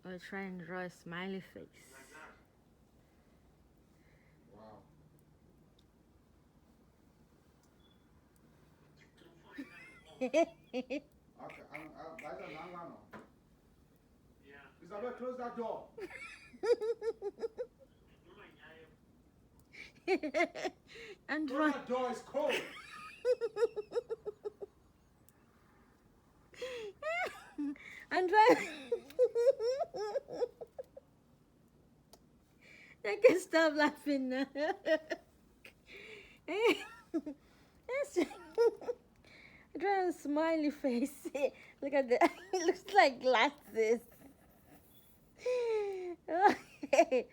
Or try and draw a smiley face. Wow. Okay, guys, I'm not. Isabel, close that door. And Close that door, it's cold. I'm trying. I can stop laughing now. That's draw a smiley face. Look at that. It looks like glasses. Okay.